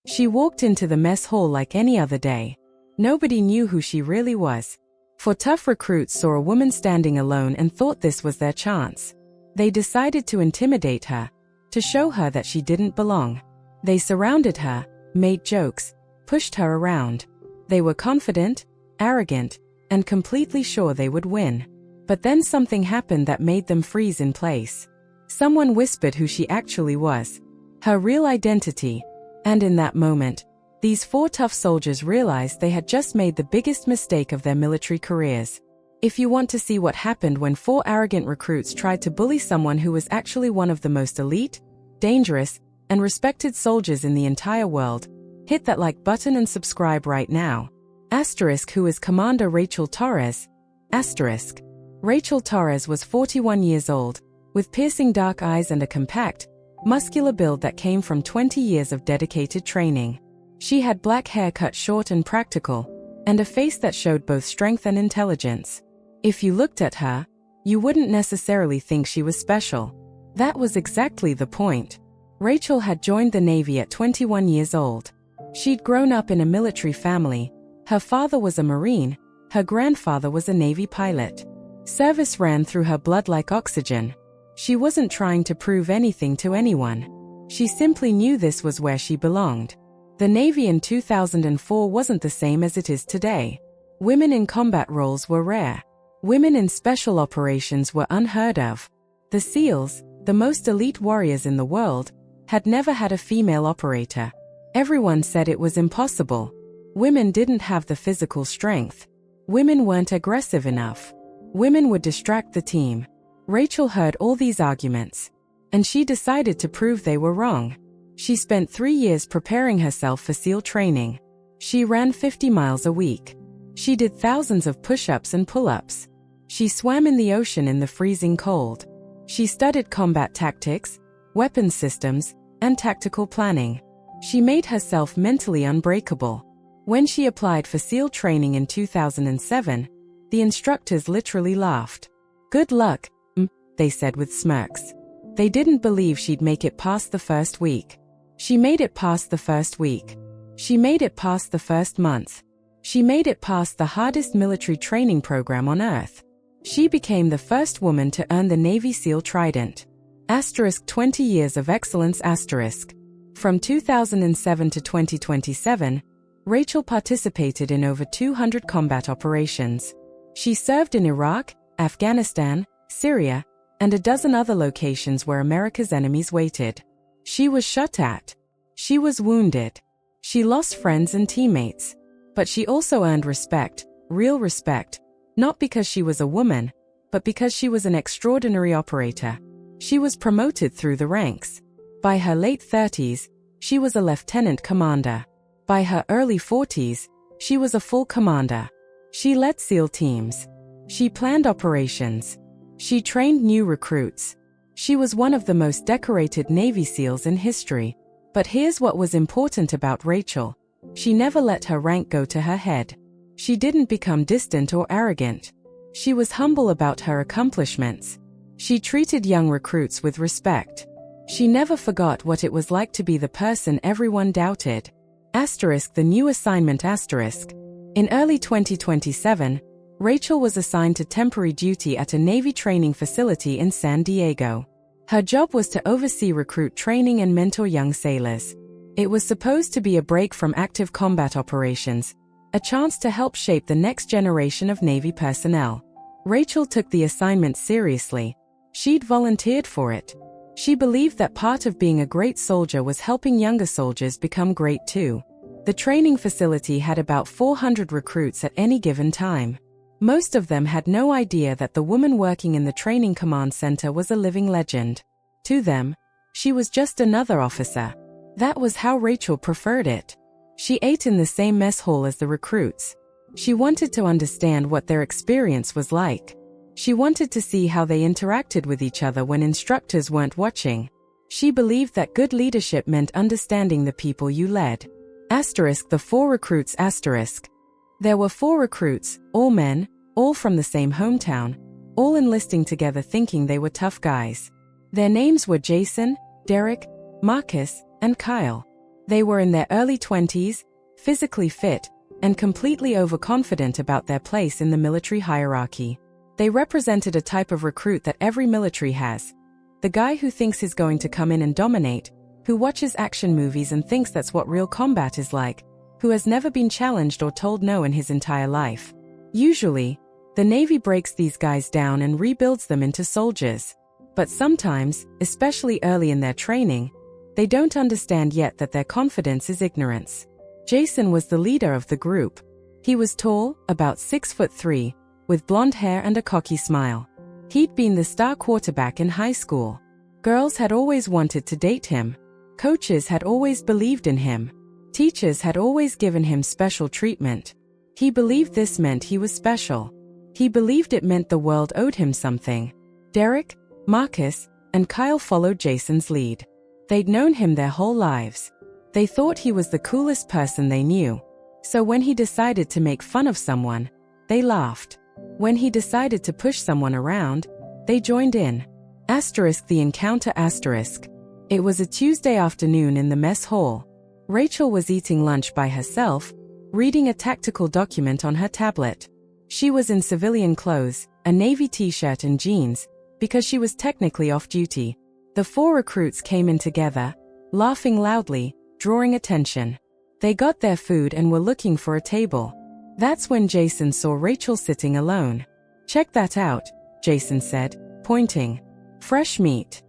She walked into the mess hall like any other day. Nobody knew who she really was. For tough recruits saw a woman standing alone and thought this was their chance. They decided to intimidate her, to show her that she didn't belong. They surrounded her, made jokes, pushed her around. They were confident, arrogant, and completely sure they would win. But then something happened that made them freeze in place. Someone whispered who she actually was, her real identity. And in that moment, these 4 tough soldiers realized they had just made the biggest mistake of their military careers. If you want to see what happened when 4 arrogant recruits tried to bully someone who was actually one of the most elite, dangerous, and respected soldiers in the entire world, hit that like button and subscribe right now. Asterisk who is Commander Rachel Torres? Asterisk. Rachel Torres was 41 years old, with piercing dark eyes and a compact, muscular build that came from 20 years of dedicated training. She had black hair cut short and practical, and a face that showed both strength and intelligence. If you looked at her, you wouldn't necessarily think she was special. That was exactly the point. Rachel had joined the Navy at 21 years old. She'd grown up in a military family. Her father was a Marine, her grandfather was a Navy pilot. Service ran through her blood like oxygen. She wasn't trying to prove anything to anyone. She simply knew this was where she belonged. The Navy in 2004 wasn't the same as it is today. Women in combat roles were rare. Women in special operations were unheard of. The SEALs, the most elite warriors in the world, had never had a female operator. Everyone said it was impossible. Women didn't have the physical strength. Women weren't aggressive enough. Women would distract the team. Rachel heard all these arguments, and she decided to prove they were wrong. She spent 3 years preparing herself for SEAL training. She ran 50 miles a week. She did thousands of push-ups and pull-ups. She swam in the ocean in the freezing cold. She studied combat tactics, weapons systems, and tactical planning. She made herself mentally unbreakable. When she applied for SEAL training in 2007, the instructors literally laughed. "Good luck," they said with smirks. They didn't believe she'd make it past the first week. She made it past the first week. She made it past the first month. She made it past the hardest military training program on Earth. She became the first woman to earn the Navy SEAL Trident. Asterisk 20 years of excellence asterisk. From 2007 to 2027, Rachel participated in over 200 combat operations. She served in Iraq, Afghanistan, Syria, and a dozen other locations where America's enemies waited. She was shot at. She was wounded. She lost friends and teammates. But she also earned respect, real respect, not because she was a woman, but because she was an extraordinary operator. She was promoted through the ranks. By her late 30s, she was a lieutenant commander. By her early 40s, she was a full commander. She led SEAL teams. She planned operations. She trained new recruits. She was one of the most decorated Navy SEALs in history. But here's what was important about Rachel. She never let her rank go to her head. She didn't become distant or arrogant. She was humble about her accomplishments. She treated young recruits with respect. She never forgot what it was like to be the person everyone doubted. Asterisk the new assignment asterisk. In early 2027, Rachel was assigned to temporary duty at a Navy training facility in San Diego. Her job was to oversee recruit training and mentor young sailors. It was supposed to be a break from active combat operations, a chance to help shape the next generation of Navy personnel. Rachel took the assignment seriously. She'd volunteered for it. She believed that part of being a great soldier was helping younger soldiers become great too. The training facility had about 400 recruits at any given time. Most of them had no idea that the woman working in the training command center was a living legend. To them, she was just another officer. That was how Rachel preferred it. She ate in the same mess hall as the recruits. She wanted to understand what their experience was like. She wanted to see how they interacted with each other when instructors weren't watching. She believed that good leadership meant understanding the people you led. Asterisk the 4 recruits asterisk. There were 4 recruits, all men, all from the same hometown, all enlisting together thinking they were tough guys. Their names were Jason, Derek, Marcus, and Kyle. They were in their early 20s, physically fit, and completely overconfident about their place in the military hierarchy. They represented a type of recruit that every military has. The guy who thinks he's going to come in and dominate, who watches action movies and thinks that's what real combat is like, who has never been challenged or told no in his entire life. Usually, the Navy breaks these guys down and rebuilds them into soldiers. But sometimes, especially early in their training, they don't understand yet that their confidence is ignorance. Jason was the leader of the group. He was tall, about 6'3", with blonde hair and a cocky smile. He'd been the star quarterback in high school. Girls had always wanted to date him. Coaches had always believed in him. Teachers had always given him special treatment. He believed this meant he was special. He believed it meant the world owed him something. Derek, Marcus, and Kyle followed Jason's lead. They'd known him their whole lives. They thought he was the coolest person they knew. So when he decided to make fun of someone, they laughed. When he decided to push someone around, they joined in. The encounter. It was a Tuesday afternoon in the mess hall. Rachel was eating lunch by herself, reading a tactical document on her tablet. She was in civilian clothes, a navy t-shirt and jeans, because she was technically off duty. The 4 recruits came in together, laughing loudly, drawing attention. They got their food and were looking for a table. That's when Jason saw Rachel sitting alone. "Check that out," Jason said, pointing. "Fresh meat."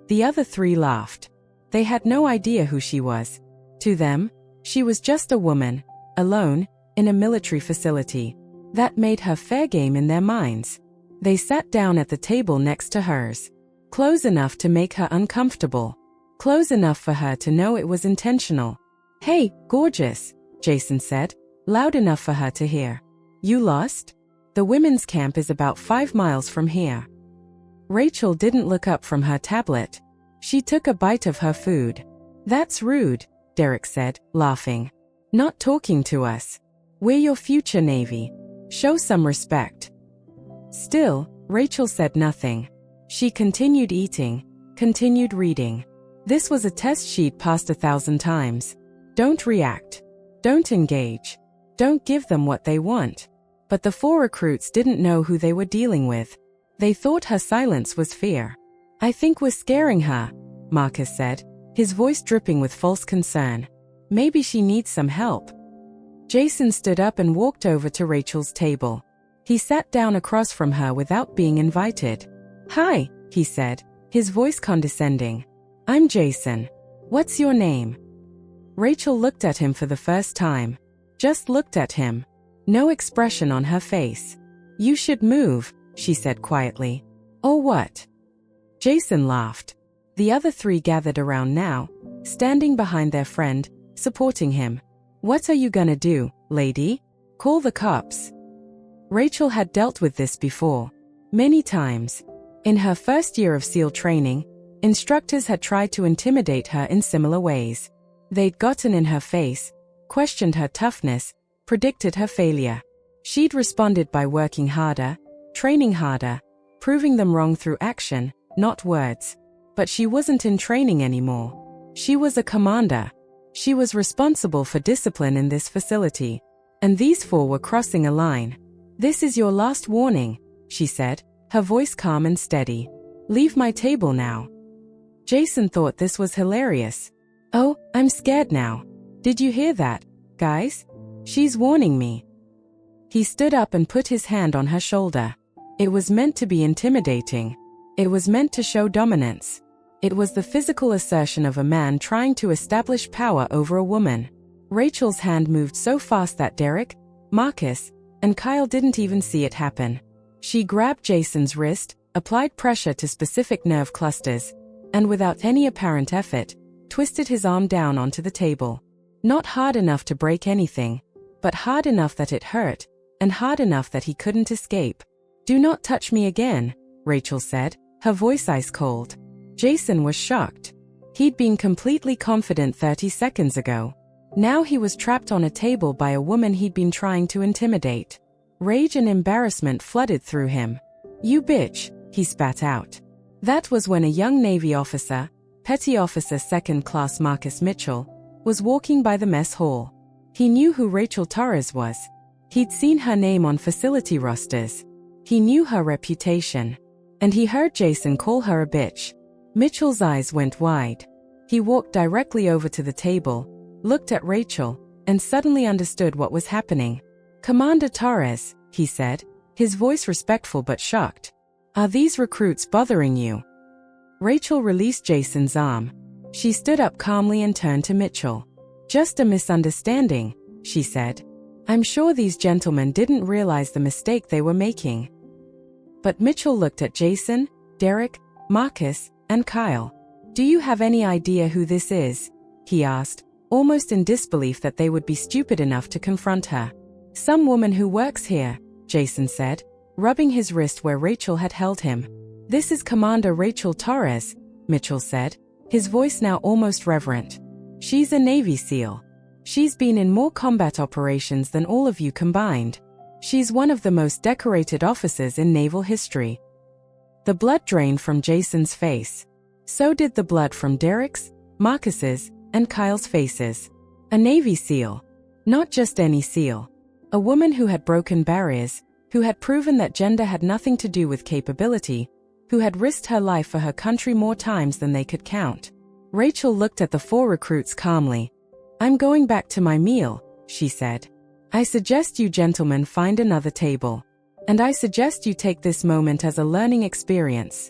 The other 3 laughed. They had no idea who she was. To them, she was just a woman, alone, in a military facility. That made her fair game in their minds. They sat down at the table next to hers. Close enough to make her uncomfortable. Close enough for her to know it was intentional. "Hey, gorgeous," Jason said, loud enough for her to hear. "You lost? The women's camp is about 5 miles from here." Rachel didn't look up from her tablet. She took a bite of her food. "That's rude," Derek said, laughing. "Not talking to us. We're your future Navy. Show some respect." Still, Rachel said nothing. She continued eating, continued reading. This was a test she'd passed 1,000 times. Don't react. Don't engage. Don't give them what they want. But the 4 recruits didn't know who they were dealing with. They thought her silence was fear. "I think we're scaring her," Marcus said, his voice dripping with false concern. "Maybe she needs some help." Jason stood up and walked over to Rachel's table. He sat down across from her without being invited. "Hi," he said, his voice condescending. "I'm Jason. What's your name?" Rachel looked at him for the first time. Just looked at him. No expression on her face. "You should move," she said quietly. "Or what?" Jason laughed. The other 3 gathered around now, standing behind their friend, supporting him. "What are you gonna do, lady? Call the cops?" Rachel had dealt with this before. Many times. In her first year of SEAL training, instructors had tried to intimidate her in similar ways. They'd gotten in her face, questioned her toughness, predicted her failure. She'd responded by working harder, training harder, proving them wrong through action, not words. But she wasn't in training anymore. She was a commander. She was responsible for discipline in this facility. And these 4 were crossing a line. "This is your last warning," she said, her voice calm and steady. "Leave my table now." Jason thought this was hilarious. "Oh, I'm scared now. Did you hear that, guys? She's warning me." He stood up and put his hand on her shoulder. It was meant to be intimidating. It was meant to show dominance. It was the physical assertion of a man trying to establish power over a woman. Rachel's hand moved so fast that Derek, Marcus, and Kyle didn't even see it happen. She grabbed Jason's wrist, applied pressure to specific nerve clusters, and without any apparent effort, twisted his arm down onto the table. Not hard enough to break anything, but hard enough that it hurt, and hard enough that he couldn't escape. "Do not touch me again," Rachel said, her voice ice cold. Jason was shocked. He'd been completely confident 30 seconds ago. Now he was trapped on a table by a woman he'd been trying to intimidate. Rage and embarrassment flooded through him. "You bitch," he spat out. That was when a young Navy officer, Petty Officer 2nd Class Marcus Mitchell, was walking by the mess hall. He knew who Rachel Torres was. He'd seen her name on facility rosters. He knew her reputation. And he heard Jason call her a bitch. Mitchell's eyes went wide. He walked directly over to the table, looked at Rachel, and suddenly understood what was happening. "Commander Torres," he said, his voice respectful but shocked. "Are these recruits bothering you?" Rachel released Jason's arm. She stood up calmly and turned to Mitchell. "Just a misunderstanding," she said. "I'm sure these gentlemen didn't realize the mistake they were making." But Mitchell looked at Jason, Derek, Marcus, and Kyle. "Do you have any idea who this is?" he asked, almost in disbelief that they would be stupid enough to confront her. "Some woman who works here," Jason said, rubbing his wrist where Rachel had held him. "This is Commander Rachel Torres," Mitchell said, his voice now almost reverent. "She's a Navy SEAL. She's been in more combat operations than all of you combined. She's one of the most decorated officers in naval history." The blood drained from Jason's face. So did the blood from Derek's, Marcus's, and Kyle's faces. A Navy SEAL. Not just any SEAL. A woman who had broken barriers, who had proven that gender had nothing to do with capability, who had risked her life for her country more times than they could count. Rachel looked at the 4 recruits calmly. "I'm going back to my meal," she said. "I suggest you gentlemen find another table. And I suggest you take this moment as a learning experience."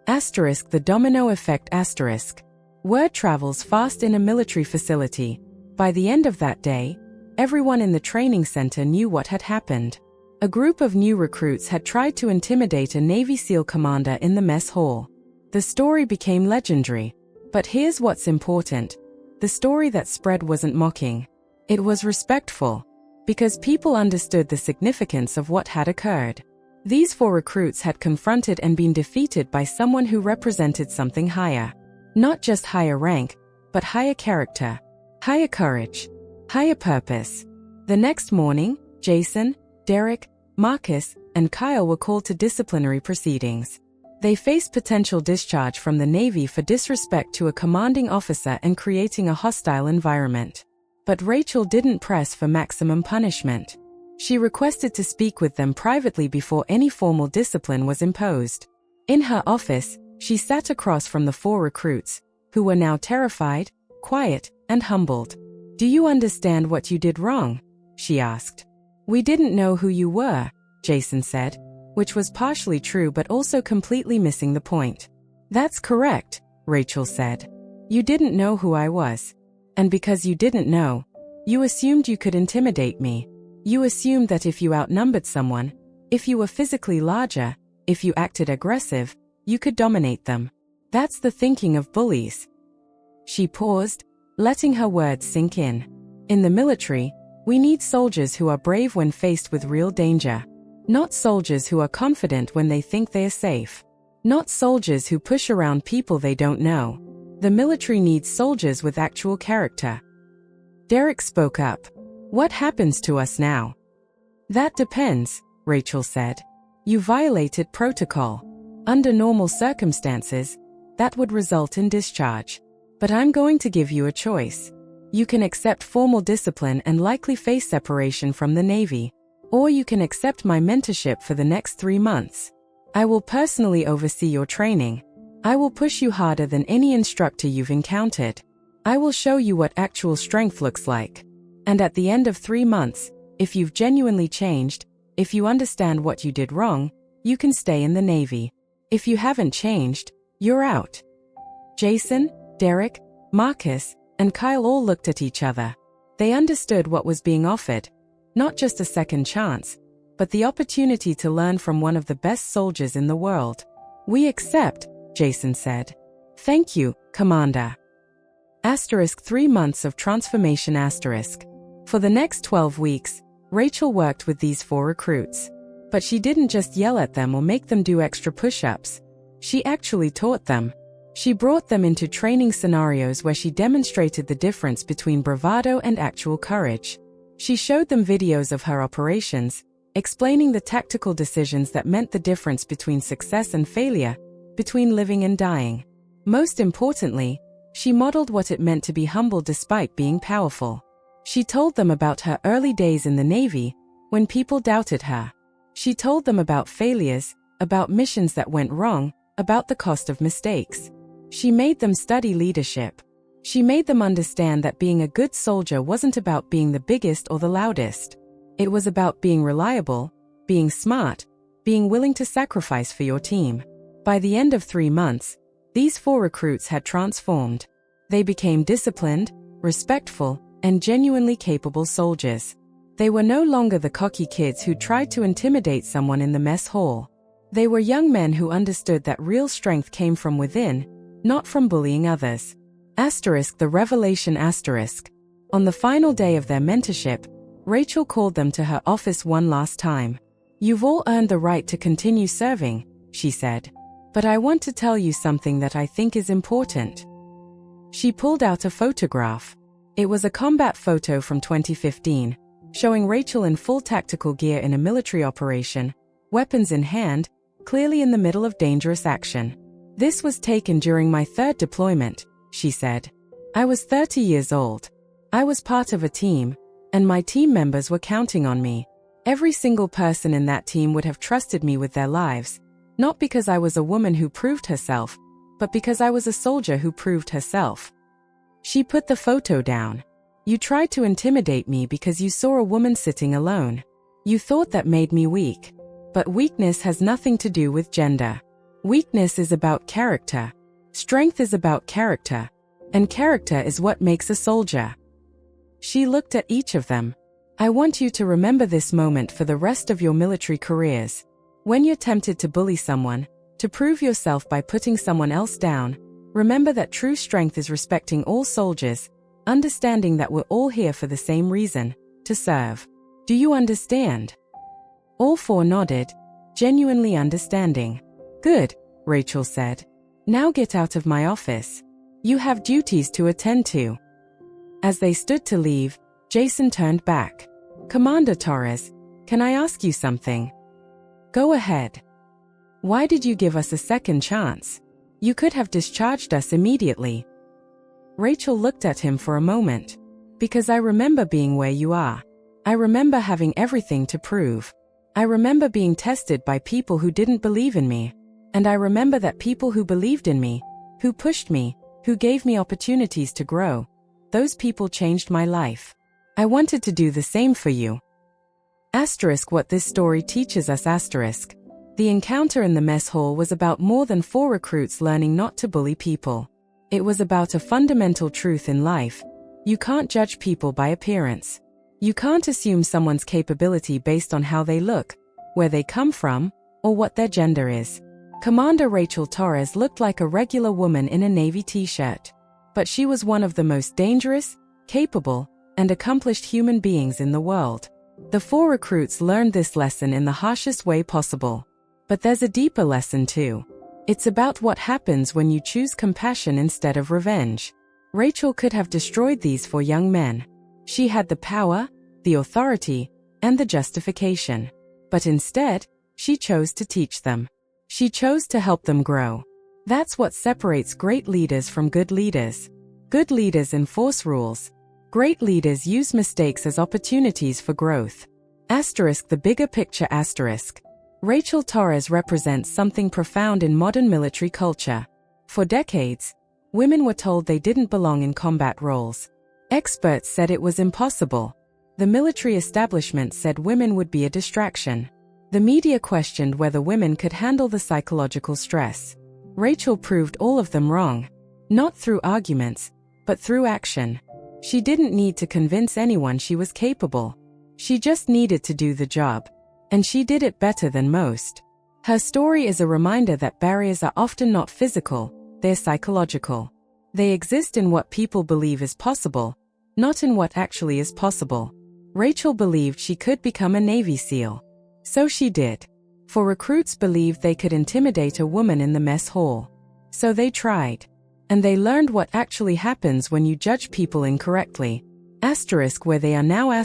Asterisk the domino effect asterisk. Word travels fast in a military facility. By the end of that day, everyone in the training center knew what had happened. A group of new recruits had tried to intimidate a Navy SEAL commander in the mess hall. The story became legendary. But here's what's important. The story that spread wasn't mocking. It was respectful. Because people understood the significance of what had occurred. These 4 recruits had confronted and been defeated by someone who represented something higher. Not just higher rank, but higher character, higher courage, higher purpose. The next morning, Jason, Derek, Marcus, and Kyle were called to disciplinary proceedings. They faced potential discharge from the Navy for disrespect to a commanding officer and creating a hostile environment. But Rachel didn't press for maximum punishment. She requested to speak with them privately before any formal discipline was imposed. In her office, she sat across from the 4 recruits, who were now terrified, quiet, and humbled. "Do you understand what you did wrong?" she asked. "We didn't know who you were," Jason said, which was partially true but also completely missing the point. "That's correct," Rachel said. "You didn't know who I was. And because you didn't know, you assumed you could intimidate me. You assumed that if you outnumbered someone, if you were physically larger, if you acted aggressive, you could dominate them. That's the thinking of bullies." She paused, letting her words sink in. In the military, we need soldiers who are brave when faced with real danger. Not soldiers who are confident when they think they are safe. Not soldiers who push around people they don't know. The military needs soldiers with actual character. Derek spoke up. "What happens to us now?" "That depends," Rachel said. "You violated protocol. Under normal circumstances, that would result in discharge. But I'm going to give you a choice. You can accept formal discipline and likely face separation from the Navy, or you can accept my mentorship for the next 3 months. I will personally oversee your training. I will push you harder than any instructor you've encountered. I will show you what actual strength looks like. And at the end of 3 months, if you've genuinely changed, if you understand what you did wrong, you can stay in the Navy. If you haven't changed, you're out." Jason, Derek, Marcus, and Kyle all looked at each other. They understood what was being offered. Not just a second chance, but the opportunity to learn from one of the best soldiers in the world. "We accept," Jason said. "Thank you, Commander." Asterisk 3 months of transformation asterisk. For the next 12 weeks, Rachel worked with these 4 recruits. But she didn't just yell at them or make them do extra push-ups. She actually taught them. She brought them into training scenarios where she demonstrated the difference between bravado and actual courage. She showed them videos of her operations, explaining the tactical decisions that meant the difference between success and failure, between living and dying. Most importantly, She modeled what it meant to be humble despite being powerful. She told them about her early days in the Navy, when people doubted her. She told them about failures, about missions that went wrong, about the cost of mistakes. She made them study leadership. She made them understand that being a good soldier wasn't about being the biggest or the loudest. It was about being reliable, being smart, being willing to sacrifice for your team. By the end of 3 months, these 4 recruits had transformed. They became disciplined, respectful, and genuinely capable soldiers. They were no longer the cocky kids who tried to intimidate someone in the mess hall. They were young men who understood that real strength came from within, not from bullying others. The revelation. On the final day of their mentorship, Rachel called them to her office one last time. "You've all earned the right to continue serving," she said. "But I want to tell you something that I think is important." She pulled out a photograph. It was a combat photo from 2015, showing Rachel in full tactical gear in a military operation, weapons in hand, clearly in the middle of dangerous action. "This was taken during my 3rd deployment," she said. "I was 30 years old. I was part of a team, and my team members were counting on me. Every single person in that team would have trusted me with their lives, not because I was a woman who proved herself, but because I was a soldier who proved herself." She put the photo down. "You tried to intimidate me because you saw a woman sitting alone. You thought that made me weak. But weakness has nothing to do with gender. Weakness is about character. Strength is about character. And character is what makes a soldier." She looked at each of them. "I want you to remember this moment for the rest of your military careers. When you're tempted to bully someone, to prove yourself by putting someone else down, remember that true strength is respecting all soldiers, understanding that we're all here for the same reason, to serve. Do you understand?" All 4 nodded, genuinely understanding. "Good," Rachel said. "Now get out of my office. You have duties to attend to." As they stood to leave, Jason turned back. "Commander Torres, can I ask you something?" "Go ahead." "Why did you give us a second chance? You could have discharged us immediately." Rachel looked at him for a moment. "Because I remember being where you are. I remember having everything to prove. I remember being tested by people who didn't believe in me. And I remember that people who believed in me, who pushed me, who gave me opportunities to grow, those people changed my life. I wanted to do the same for you." What this story teaches us. The encounter in the mess hall was about more than 4 recruits learning not to bully people. It was about a fundamental truth in life. You can't judge people by appearance. You can't assume someone's capability based on how they look, where they come from, or what their gender is. Commander Rachel Torres looked like a regular woman in a Navy t-shirt. But she was one of the most dangerous, capable, and accomplished human beings in the world. The 4 recruits learned this lesson in the harshest way possible. But there's a deeper lesson too. It's about what happens when you choose compassion instead of revenge. Rachel could have destroyed these 4 young men. She had the power, the authority, and the justification. But instead, she chose to teach them. She chose to help them grow. That's what separates great leaders from good leaders. Good leaders enforce rules. Great leaders use mistakes as opportunities for growth. The bigger picture. Rachel Torres represents something profound in modern military culture. For decades, women were told they didn't belong in combat roles. Experts said it was impossible. The military establishment said women would be a distraction. The media questioned whether women could handle the psychological stress. Rachel proved all of them wrong. Not through arguments, but through action. She didn't need to convince anyone she was capable. She just needed to do the job. And she did it better than most. Her story is a reminder that barriers are often not physical, they're psychological. They exist in what people believe is possible, not in what actually is possible. Rachel believed she could become a Navy SEAL. So she did. For recruits believed they could intimidate a woman in the mess hall. So they tried. And they learned what actually happens when you judge people incorrectly. Where they are now.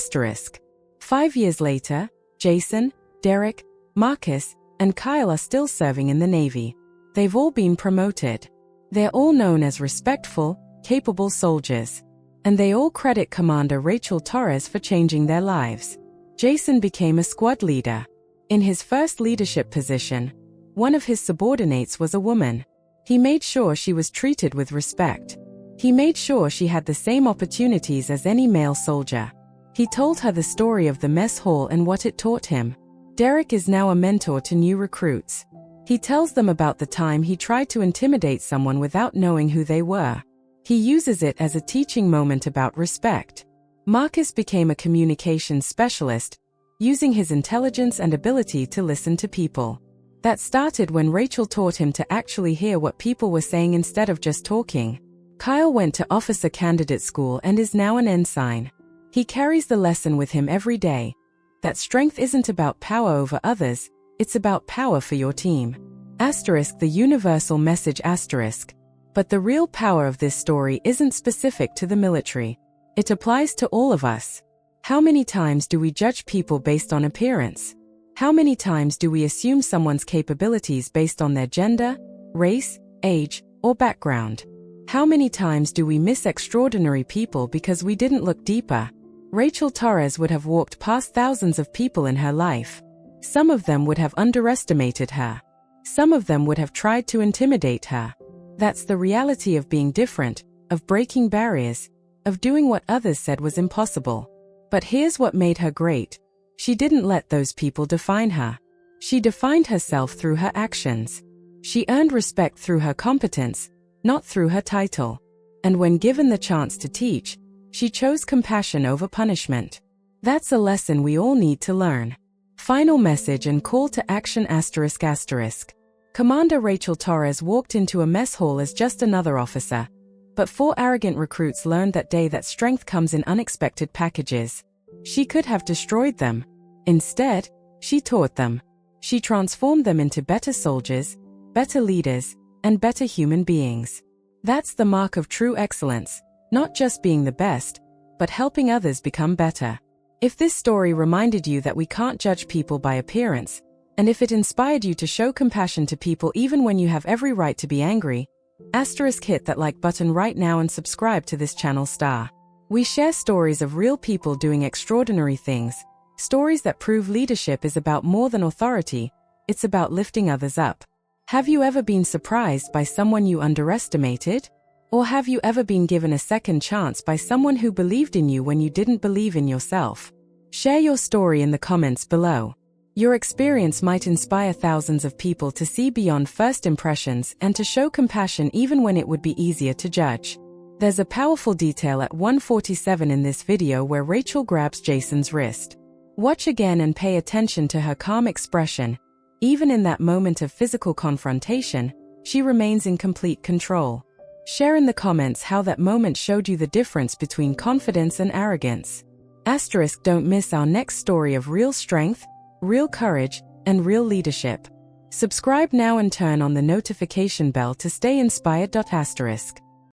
5 years later, Jason, Derek, Marcus, and Kyle are still serving in the Navy. They've all been promoted. They're all known as respectful, capable soldiers. And they all credit Commander Rachel Torres for changing their lives. Jason became a squad leader. In his first leadership position, one of his subordinates was a woman. He made sure she was treated with respect. He made sure she had the same opportunities as any male soldier. He told her the story of the mess hall and what it taught him. Derek is now a mentor to new recruits. He tells them about the time he tried to intimidate someone without knowing who they were. He uses it as a teaching moment about respect. Marcus became a communications specialist, using his intelligence and ability to listen to people. That started when Rachel taught him to actually hear what people were saying instead of just talking. Kyle went to officer candidate school and is now an ensign. He carries the lesson with him every day, that strength isn't about power over others, it's about power for your team. Asterisk the universal message asterisk. But the real power of this story isn't specific to the military. It applies to all of us. How many times do we judge people based on appearance? How many times do we assume someone's capabilities based on their gender, race, age, or background? How many times do we miss extraordinary people because we didn't look deeper? Rachel Torres would have walked past thousands of people in her life. Some of them would have underestimated her. Some of them would have tried to intimidate her. That's the reality of being different, of breaking barriers, of doing what others said was impossible. But here's what made her great. She didn't let those people define her. She defined herself through her actions. She earned respect through her competence, not through her title. And when given the chance to teach, she chose compassion over punishment. That's a lesson we all need to learn. Final message and call to action asterisk asterisk. Commander Rachel Torres walked into a mess hall as just another officer. But 4 arrogant recruits learned that day that strength comes in unexpected packages. She could have destroyed them. Instead, she taught them. She transformed them into better soldiers, better leaders, and better human beings. That's the mark of true excellence. Not just being the best, but helping others become better. If this story reminded you that we can't judge people by appearance, and if it inspired you to show compassion to people even when you have every right to be angry, asterisk hit that like button right now and subscribe to this channel star. We share stories of real people doing extraordinary things, stories that prove leadership is about more than authority, it's about lifting others up. Have you ever been surprised by someone you underestimated? Or have you ever been given a second chance by someone who believed in you when you didn't believe in yourself? Share your story in the comments below. Your experience might inspire thousands of people to see beyond first impressions and to show compassion even when it would be easier to judge. There's a powerful detail at 1:47 in this video where Rachel grabs Jason's wrist. Watch again and pay attention to her calm expression. Even in that moment of physical confrontation, she remains in complete control. Share in the comments how that moment showed you the difference between confidence and arrogance. Asterisk don't miss our next story of real strength, real courage, and real leadership. Subscribe now and turn on the notification bell to stay inspired. Asterisk.